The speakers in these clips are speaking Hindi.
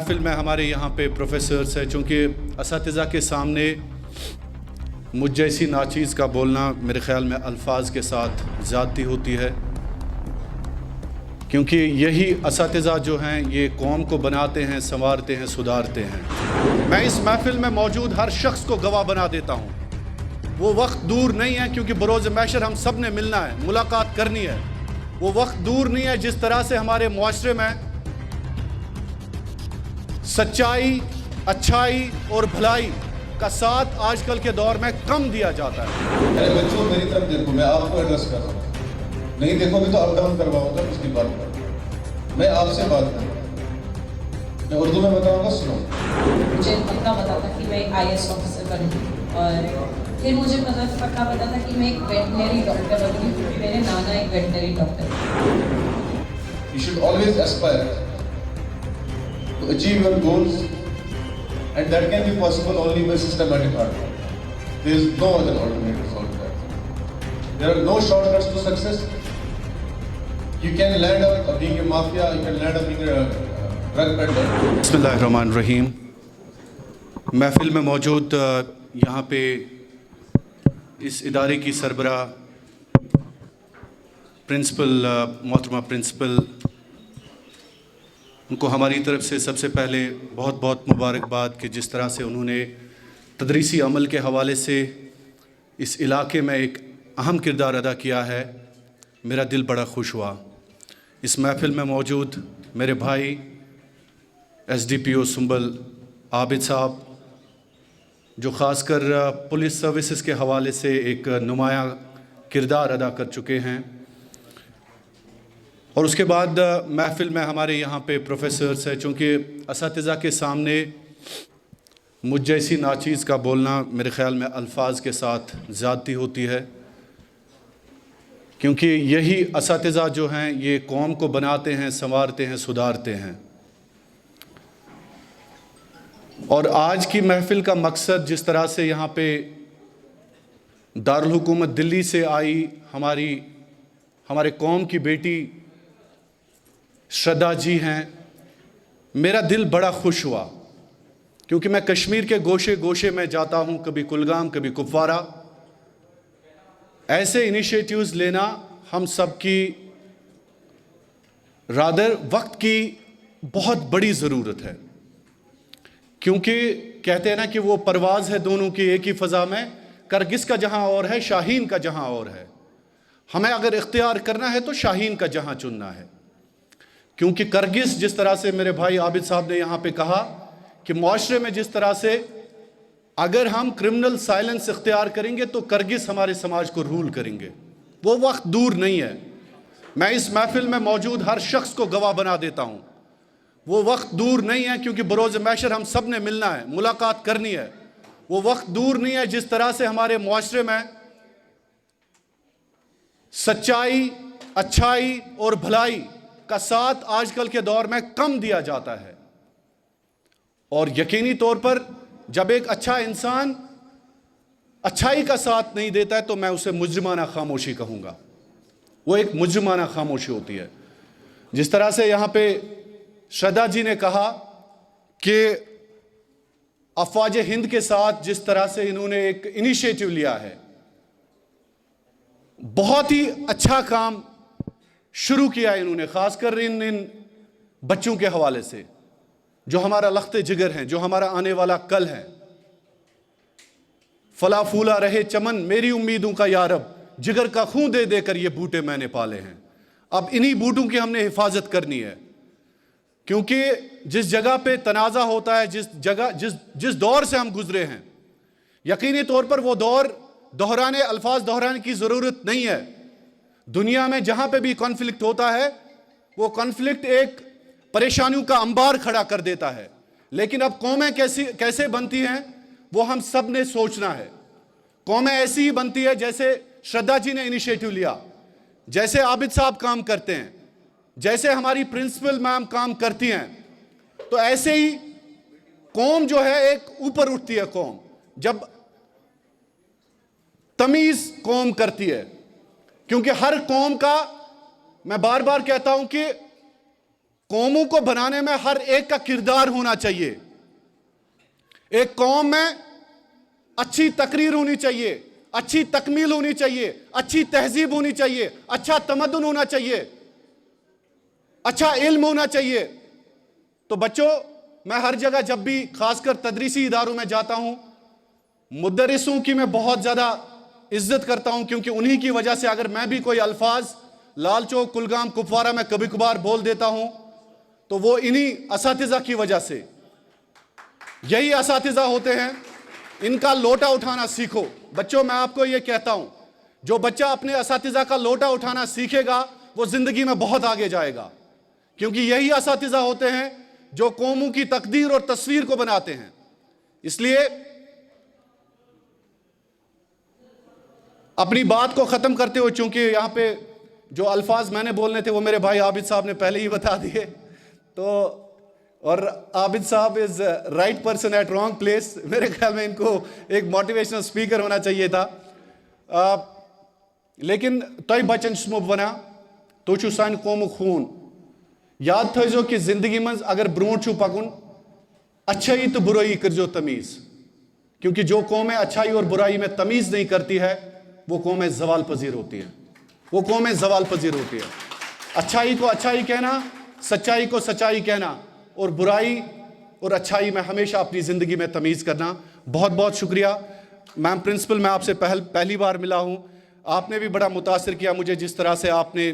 महफिल में हमारे यहाँ पे प्रोफेसर्स हैं, चूँकि असातिज़ा के सामने मुझ जैसी नाचीज़ का बोलना मेरे ख़्याल में अल्फाज के साथ ज़्यादती होती है, क्योंकि यही असातिज़ा जो हैं ये कौम को बनाते हैं, संवारते हैं, सुधारते हैं। मैं इस महफिल में मौजूद हर शख्स को गवाह बना देता हूँ। वो वक्त दूर नहीं है, क्योंकि बरोज़ महशर हम सब ने मिलना है, मुलाकात करनी है। वो वक्त दूर नहीं है जिस तरह से हमारे मुआशरे में सच्चाई, अच्छाई और भलाई का साथ आजकल के दौर में कम दिया जाता है। मेरे बच्चों मेरी तरफ देखो, मैं आपको एड्रेस कर रहा हूँ। नहीं देखोगे तो अप डाउन करवाऊंगा, उसकी बात कर। मैं आपसे बात कर रहा हूँ, मैं उर्दू में बताऊंगा, सुनो। मुझे पक्का पता था कि मैं IAS ऑफिसर बनूंगी, और फिर मुझे पक्का पता था कि मैं एक वेटनरी डॉक्टर बनूंगी। मेरे नाना एक veterinary doctor. You should always aspire to achieve your goals, and that can be possible only by systematic hard work. There is no other alternative for that. There are no shortcuts to success. You can land up being a mafia, you can land up being a drug peddler. बिस्मिल्लाहिर्रहमानिर्रहीम। महफिल में मौजूद यहाँ पे इस इदारे की सरबरा प्रिंसिपल, मोहतरमा प्रिंसिपल, उनको हमारी तरफ से सबसे पहले बहुत बहुत मुबारकबाद कि जिस तरह से उन्होंने तदरीसी अमल के हवाले से इस इलाके में एक अहम किरदार अदा किया है। मेरा दिल बड़ा खुश हुआ। इस महफिल में मौजूद मेरे भाई SDPO सुंबल आबिद साहब, जो ख़ासकर पुलिस सर्विसेज के हवाले से एक नुमायाँ किरदार अदा कर चुके हैं, और उसके बाद महफिल में हमारे यहाँ पे प्रोफेसर्स हैं। चूँकि असातिज़ा के सामने मुझ जैसी नाचीज़ का बोलना मेरे ख़्याल में अल्फाज के साथ ज़्यादती होती है, क्योंकि यही असातिज़ा जो हैं ये कौम को बनाते हैं, संवारते हैं, सुधारते हैं। और आज की महफिल का मकसद, जिस तरह से यहाँ पे दारुल हुकूमत दिल्ली से आई हमारे कौम की बेटी श्रद्धा जी हैं, मेरा दिल बड़ा खुश हुआ, क्योंकि मैं कश्मीर के गोशे गोशे में जाता हूँ, कभी कुलगाम, कभी कुपवारा। ऐसे इनिशिएटिव्स लेना हम सब की रादर वक्त की बहुत बड़ी ज़रूरत है, क्योंकि कहते हैं ना कि वो परवाज़ है दोनों की एक ही फ़ज़ा में, करगिस का जहाँ और है, शाहीन का जहाँ और है। हमें अगर इख्तियार करना है तो शाहीन का जहाँ चुनना है, क्योंकि करगिस, जिस तरह से मेरे भाई आबिद साहब ने यहाँ पे कहा कि मुआशरे में जिस तरह से अगर हम क्रिमिनल साइलेंस इख्तियार करेंगे तो करगिस हमारे समाज को रूल करेंगे। वो वक्त दूर नहीं है। मैं इस महफिल में मौजूद हर शख्स को गवाह बना देता हूँ। वो वक्त दूर नहीं है, क्योंकि बरोज़ महशर हम सब ने मिलना है, मुलाकात करनी है। वो वक्त दूर नहीं है जिस तरह से हमारे मुआशरे में सच्चाई, अच्छाई और भलाई का साथ आजकल के दौर में कम दिया जाता है। और यकीनी तौर पर जब एक अच्छा इंसान अच्छाई का साथ नहीं देता है तो मैं उसे मुजरिमाना खामोशी कहूँगा। वो एक मुजरिमाना खामोशी होती है। जिस तरह से यहाँ पे श्रद्धा जी ने कहा कि अफवाज हिंद के साथ जिस तरह से इन्होंने एक इनिशिएटिव लिया है, बहुत ही अच्छा काम शुरू किया इन्होंने, खासकर इन बच्चों के हवाले से, जो हमारा लख्ते जिगर हैं, जो हमारा आने वाला कल है। फला फूला रहे चमन मेरी उम्मीदों का यारब, जिगर का खून दे देकर ये बूटे मैंने पाले हैं। अब इन्हीं बूटों की हमने हिफाजत करनी है, क्योंकि जिस जगह पे तनाज़ा होता है, जिस दौर से हम गुजरे हैं, यकीनी तौर पर वो दौर अल्फाज दोहराने की ज़रूरत नहीं है। दुनिया में जहां पे भी कॉन्फ्लिक्ट होता है, वो कॉन्फ्लिक्ट एक परेशानियों का अंबार खड़ा कर देता है। लेकिन अब कौमें कैसे बनती हैं वो हम सब ने सोचना है। कौमें ऐसी ही बनती है जैसे श्रद्धा जी ने इनिशिएटिव लिया, जैसे आबिद साहब काम करते हैं, जैसे हमारी प्रिंसिपल मैम काम करती हैं, तो ऐसे ही कौम जो है एक ऊपर उठती है। कौम जब तमीज कौम करती है, क्योंकि हर कौम का, मैं बार बार कहता हूं कि कौमों को बनाने में हर एक का किरदार होना चाहिए। एक कौम में अच्छी तकरीर होनी चाहिए, अच्छी तकमील होनी चाहिए, अच्छी तहजीब होनी चाहिए, अच्छा तमद्दुन होना चाहिए, अच्छा इल्म होना चाहिए। तो बच्चों, मैं हर जगह जब भी खासकर तदरीसी इदारों में जाता हूं, मुदर्रिसों की मैं बहुत ज़्यादा इज्जत करता हूं, क्योंकि उन्हीं की वजह से अगर मैं भी कोई अल्फाज लाल चौक, कुलगाम, कुपवारा में कभी कभार बोल देता हूं तो वो इन्हीं असातिज़ा की वजह से। यही असातिज़ा होते हैं, इनका लोटा उठाना सीखो। बच्चों, मैं आपको ये कहता हूं, जो बच्चा अपने असातिज़ा का लोटा उठाना सीखेगा वो ज़िंदगी में बहुत आगे जाएगा, क्योंकि यही असातिज़ा होते हैं जो कौमों की तकदीर और तस्वीर को बनाते हैं। इसलिए अपनी बात को ख़त्म करते हुए, चूंकि यहाँ पे जो अल्फाज मैंने बोलने थे वो मेरे भाई आबिद साहब ने पहले ही बता दिए, तो और आबिद साहब is right person at wrong place. मेरे ख्याल में इनको एक मोटिवेशनल स्पीकर होना चाहिए था। लेकिन तय बचन स्मुब वना तो छु सान कौम खून। याद थो कि जिंदगी में अगर ब्रोट छु पकुन, अच्छाई तो बुराई करजो तमीज़, क्योंकि जो कौमें अच्छाई और बुराई में तमीज़ नहीं करती है वो कौमें ज़वाल पजीर होती है, वो कौमें ज़वाल पजीर होती है। अच्छाई को अच्छाई कहना, सच्चाई को सच्चाई कहना, और बुराई और अच्छाई में हमेशा अपनी ज़िंदगी में तमीज़ करना। बहुत बहुत शुक्रिया मैम प्रिंसिपल, मैं आपसे पहली बार मिला हूँ। आपने भी बड़ा मुतासिर किया मुझे जिस तरह से आपने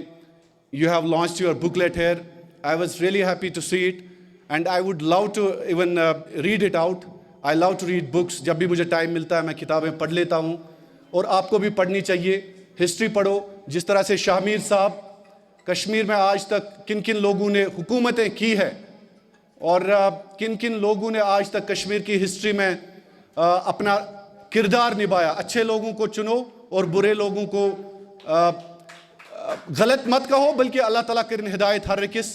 you have launched your booklet here. I was really happy to see it and I would love to even read it out. I love to read books. जब भी मुझे टाइम मिलता है मैं किताबें पढ़ लेता हूँ, और आपको भी पढ़नी चाहिए। हिस्ट्री पढ़ो, जिस तरह से शाहमीर साहब कश्मीर में आज तक किन किन लोगों ने हुकूमतें की है और किन किन लोगों ने आज तक कश्मीर की हिस्ट्री में अपना किरदार निभाया। अच्छे लोगों को चुनो और बुरे लोगों को गलत मत कहो, बल्कि अल्लाह ताला की हिदायत हर किस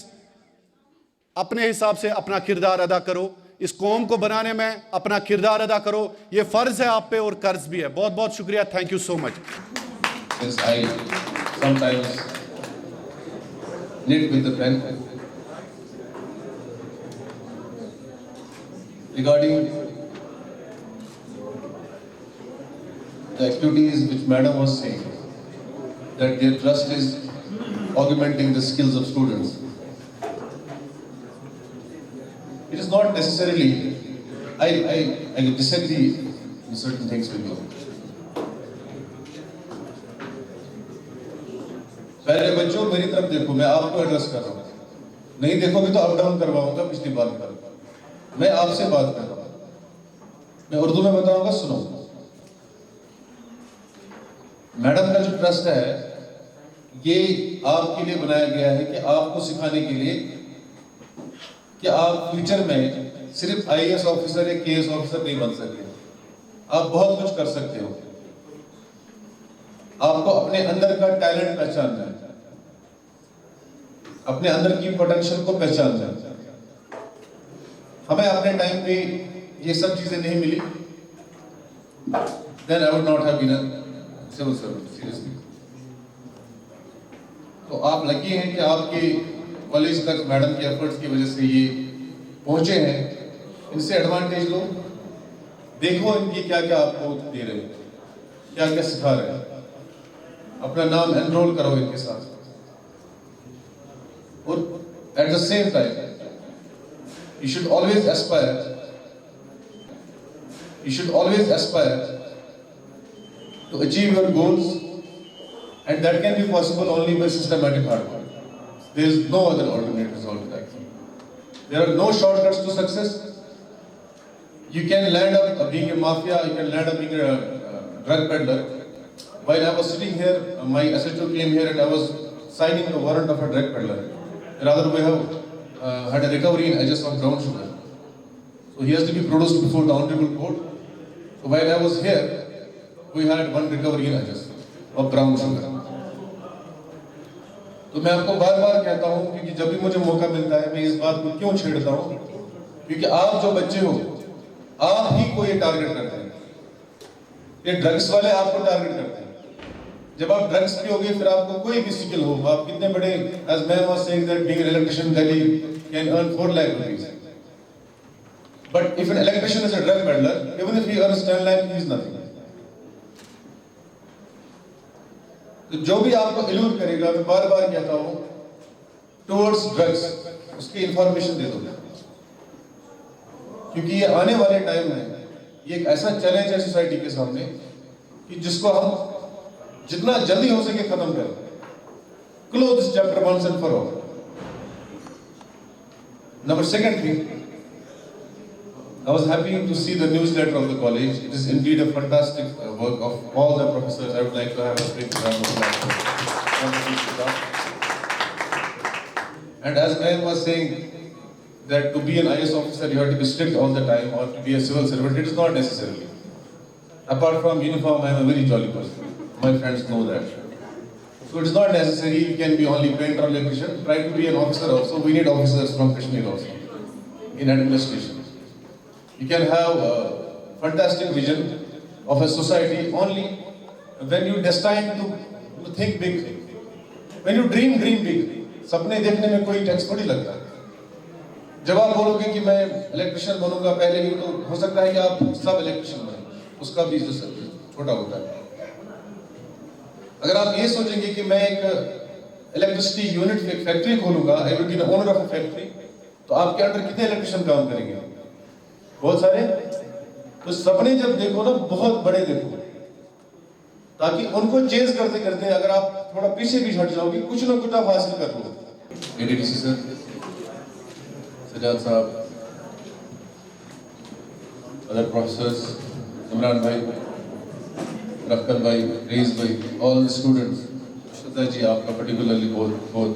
अपने हिसाब से अपना किरदार अदा करो। इस कौम को बनाने में अपना किरदार अदा करो, ये फ़र्ज़ है आप पे और कर्ज भी है। बहुत बहुत शुक्रिया, thank you so much. Yes, I sometimes knit with the pen. Regarding the activities which Madam was saying, that their trust is augmenting the skills of students. It is not necessarily, I disagree in certain things with you. पहले बच्चों मेरी तरफ देखो, मैं आपको एड्रेस कर रहा हूँ, नहीं देखोगे तो अप डाउन करवाऊंगा पिछली बात कर। मैं आपसे बात कर रहा हूँ, मैं उर्दू में बताऊंगा, सुनो। मैडम का जो ट्रस्ट है ये आपके लिए बनाया गया है कि आपको सिखाने के लिए कि आप फ्यूचर में सिर्फ आईएएस ऑफिसर या केएस ऑफिसर नहीं बन सकते, आप बहुत कुछ कर सकते हो। आपको अपने अंदर का टैलेंट पहचानना है, अपने अंदर की पोटेंशियल को पहचानना है। हमें अपने टाइम पे ये सब चीजें नहीं मिली, then I would not have been a civil servant, seriously. तो आप लकी हैं कि आपके कॉलेज तक मैडम के एफर्ट्स की वजह से ये पहुंचे हैं। इनसे एडवांटेज लो, देखो इनकी क्या क्या आपको दे रहे हैं, क्या क्या सिखा रहे हैं, अपना नाम एनरोल करो इनके साथ। और at the same time you should always aspire to achieve your goals, and that can be possible only by systematic hard work. There is no other alternate result to that. There are no shortcuts to success. You can land up being a mafia, you can land up being a drug peddler. While I was sitting here, my SHO came here and I was signing the warrant of a drug peddler. Rather, we have had a recovery in agents of brown sugar. So he has to be produced before the honorable court. So while I was here, we had one recovery in agents of brown sugar. तो मैं आपको बार बार कहता हूँ, क्योंकि जब भी मुझे मौका मिलता है मैं इस बात को क्यों छेड़ता हूँ, क्योंकि आप जो बच्चे हो, आप ही को ये टारगेट करते हैं, ये ड्रग्स वाले आपको टारगेट करते हैं, जब आप ड्रग्स पियोगे फिर आपको कोई भी स्किल हो, आप कितने बड़े, as man was saying that being an electrician in Delhi can earn 4 lakh rupees. But if an electrician is a drug peddler, even if he earns 10 lakh, he is nothing. तो जो भी आपको इल्यूट करेगा, मैं बार बार कहता हूँ, towards drugs, उसकी इंफॉर्मेशन दे दो, क्योंकि ये आने वाले टाइम में ये एक ऐसा चैलेंज है सोसाइटी के सामने कि जिसको हम जितना जल्दी हो सके खत्म करें. Close this chapter once and for all. Number second thing, I was happy to see the newsletter of the college. It is indeed a fantastic work of all the professors. I would like to have a big round of applause. And as Nayan was saying, that to be an IS officer you have to be strict all the time, or to be a civil servant, it is not necessarily. Apart from uniform, I am a very jolly person. My friends know that. So it is not necessary you can be only painter or electrician. Try to be an officer also. We need officers from Kashmir also in administration. You can have a fantastic vision of a society only when you destined to think big. When you dream big. सपने देखने में कोई टैक्स थोड़ी लगता है. जब आप बोलोगे कि मैं इलेक्ट्रिशियन बनूंगा, पहले भी तो हो सकता है कि आप सब इलेक्ट्रिशियन बने, उसका भी जो छोटा होता है. अगर आप ये सोचेंगे कि मैं एक इलेक्ट्रिसिटी यूनिट एक फैक्ट्री खोलूंगा, I will be the owner of a factory, तो आपके अंडर कितने इलेक्ट्रिशियन काम करेंगे? बहुत सारे. तो सपने जब देखो ना, बहुत बड़े देखो, ताकि उनको चेज करते करते अगर आप थोड़ा पीछे भी हट जाओगे, कुछ ना कुछ आप हासिल कर लोगे. एडीडीसी सर, सजाद साहब, अदर प्रोफेसर्स, इमरान भाई, रफकत भाई, रेज भाई, all the students, Shraddha ji आपका पर्टिकुलरली बहुत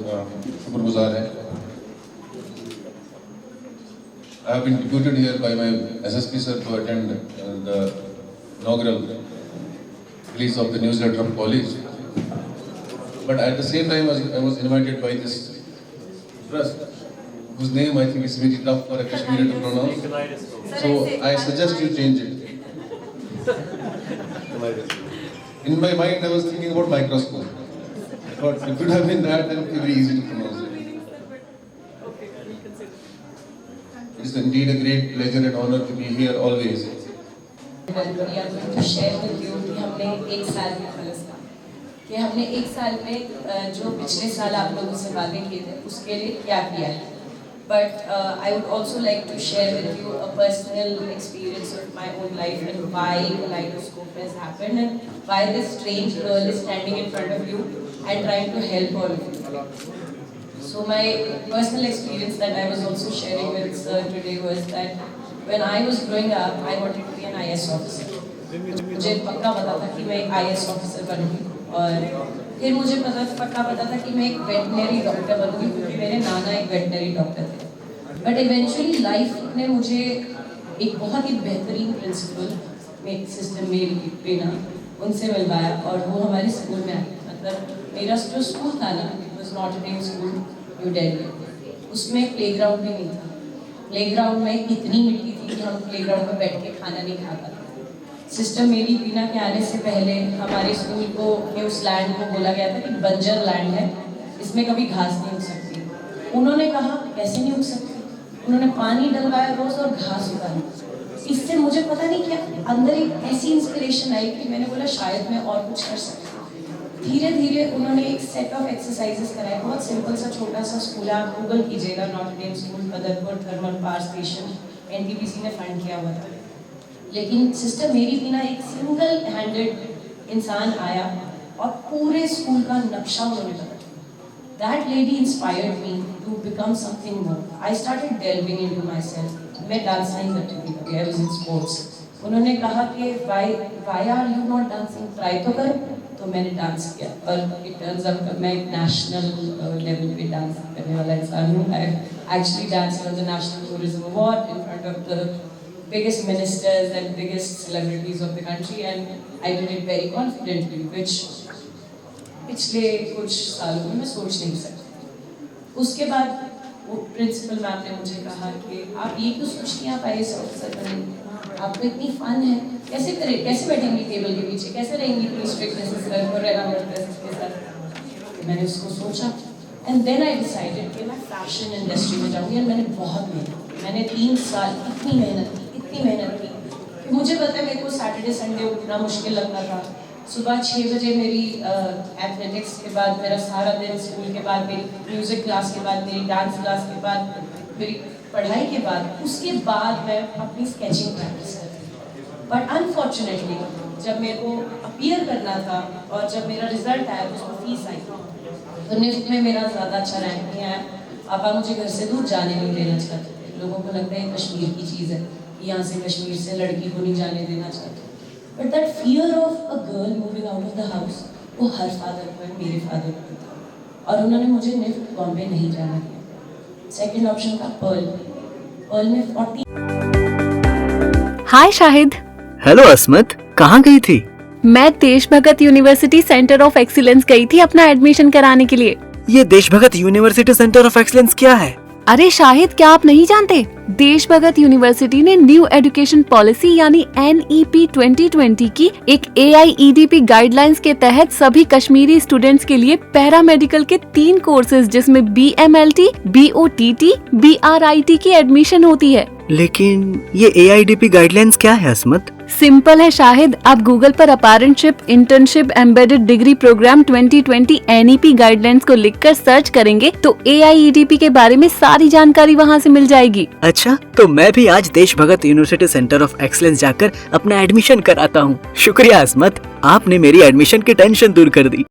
शुक्रगुजार है. I have been deputed here by my SSP sir to attend the inaugural release of the newsletter of college. But at the same time, I was invited by this trust, whose name I think is very tough for a Kashmiri to pronounce. So I suggest you change it. In my mind, I was thinking about microscope. I thought it could have been that, then it would be very easy to pronounce it. It is indeed a great pleasure and honor to be here always. We are going to share with you कि हमने एक साल में फलसफा कि हमने एक साल में जो पिछले साल आप लोगों से वादे किए थे उसके लिए क्या किया है. But I would also like to share with you a personal experience of my own life and why Kaleidoscope has happened and why this strange girl is standing in front of you and trying to help all of you. So my personal experience that I was also sharing with sir today was that when I was growing up, I wanted to be an IS officer. मुझे पक्का पता था कि मैं एक IS officer बनूंगी और फिर मुझे पक्का पता था कि मैं एक वेटनरी डॉक्टर बनूंगी क्योंकि मेरे नाना एक वेटनरी डॉक्टर थे. बट इवेंचुअली लाइफ ने मुझे एक बहुत ही बेहतरीन प्रिंसिपल में सिस्टम मेरी पेना उनसे मिलवाया और वो हमारे स्कूल में आए. मतलब मेरा जो स्कूल था ना, it was not them school New Delhi, उसमें प्लेग्राउंड भी नहीं था. प्लेग्राउंड में इतनी मिट्टी थी कि हम प्लेग्राउंड में बैठ के खाना नहीं खा पाते. सिस्टम मेरी बीना के आने से पहले हमारे स्कूल को के उस लैंड को बोला गया था कि बंजर लैंड है, इसमें कभी घास नहीं उग सकती. उन्होंने कहा कैसे नहीं उग सकती, उन्होंने पानी डलवाया रोज और घास उगाई. इससे मुझे पता नहीं क्या अंदर एक ऐसी इंस्पिरेशन आई कि मैंने बोला शायद मैं और कुछ कर सकती. धीरे धीरे उन्होंने एक सेट ऑफ एक्सरसाइजेस कराए. बहुत सिंपल सा छोटा सा स्कूल है, आप गूगल कीजिएगा, not school Badarpur thermal power station, NTPC ने फंड किया हुआ था. लेकिन सिस्टर मेरी बिना एक सिंगल हैंडेड इंसान आया और पूरे स्कूल का नक्शा उन्होंने बदला. That lady inspired me to become something more. I started delving into myself. मैं डांस नहीं करती थी, I was in sports. उन्होंने कहा कि why are you not dancing? Try तो कर. तो मैंने डांस किया और it turns out कि मैं एक national level पे डांस करने वाला इंसान हूँ. I actually danced on the National Tourism Award in front of the biggest ministers and biggest celebrities of the country, and I did it very confidently, which पिछले कुछ सालों में मैं सोच नहीं सकती. उसके बाद वो प्रिंसिपल मैम ने मुझे कहा कि आप ये क्यों सोचती हैं आप IAS ऑफिसर बनेंगे, आप तो इतनी फन है, कैसे बैठेंगी टेबल के पीछे, कैसे रहेंगी इतनी स्ट्रिक्टनेस और रहना पड़ता है इसके साथ। मैंने उसको सोचा एंड देन आई डिसाइडेड कि मैं फैशन इंडस्ट्री में जाऊँगी। और मैंने बहुत मेहनत की, मैंने 3 साल इतनी मेहनत की कि मुझे पता है मेरे को सैटरडे संडे उठना मुश्किल लगता था। सुबह 6 बजे मेरी एथलेटिक्स के बाद मेरा सारा दिन, स्कूल के बाद मेरी म्यूज़िक क्लास के बाद मेरी डांस क्लास के बाद मेरी पढ़ाई के बाद, उसके बाद मैं अपनी स्केचिंग प्रैक्टिस करती थी। बट अनफॉर्चुनेटली जब मेरे को अपीयर करना था और जब मेरा रिजल्ट आया तो उसमें फीस आई, तो निफ्ट में मेरा ज़्यादा अच्छा रैंक नहीं आया। पापा मुझे घर से दूर जाने नहीं देना चाहते थे। लोगों को लगता है कश्मीर की चीज़ है, यहाँ से कश्मीर से लड़की को नहीं जाने देना चाहते। But that fear of a girl moving out of the house, वो हर फादर को है, मेरे फादर को था, और उन्होंने मुझे निफ्ट बॉम्बे नहीं जाना दिया। सेकेंड ऑप्शन था पर्ल में 40। हाय शाहिद। हेलो अस्मत, कहाँ गई थी? मैं देश भगत यूनिवर्सिटी सेंटर ऑफ एक्सीलेंस गई थी अपना एडमिशन कराने के लिए। ये देश भगत यूनिवर्सिटी सेंटर ऑफ एक्सीलेंस क्या है? अरे शाहिद, क्या आप नहीं जानते? देश भगत यूनिवर्सिटी ने न्यू एजुकेशन पॉलिसी यानी NEP 2020 की एक AIEDP गाइडलाइंस के तहत सभी कश्मीरी स्टूडेंट्स के लिए पैरामेडिकल के 3 कोर्सेज जिसमें BMLT, BOTT, BRIT की एडमिशन होती है। लेकिन ये AIDP गाइडलाइंस क्या है अस्मत? सिंपल है शाहिद, आप गूगल पर apprenticeship, internship, embedded degree program 2020 NEP guidelines को लिखकर सर्च करेंगे तो AIEDP के बारे में सारी जानकारी वहाँ से मिल जाएगी। अच्छा, तो मैं भी आज देश भगत यूनिवर्सिटी सेंटर ऑफ एक्सीलेंस जाकर अपना एडमिशन कराता हूँ। शुक्रिया अस्मत, आपने मेरी एडमिशन की टेंशन दूर कर दी।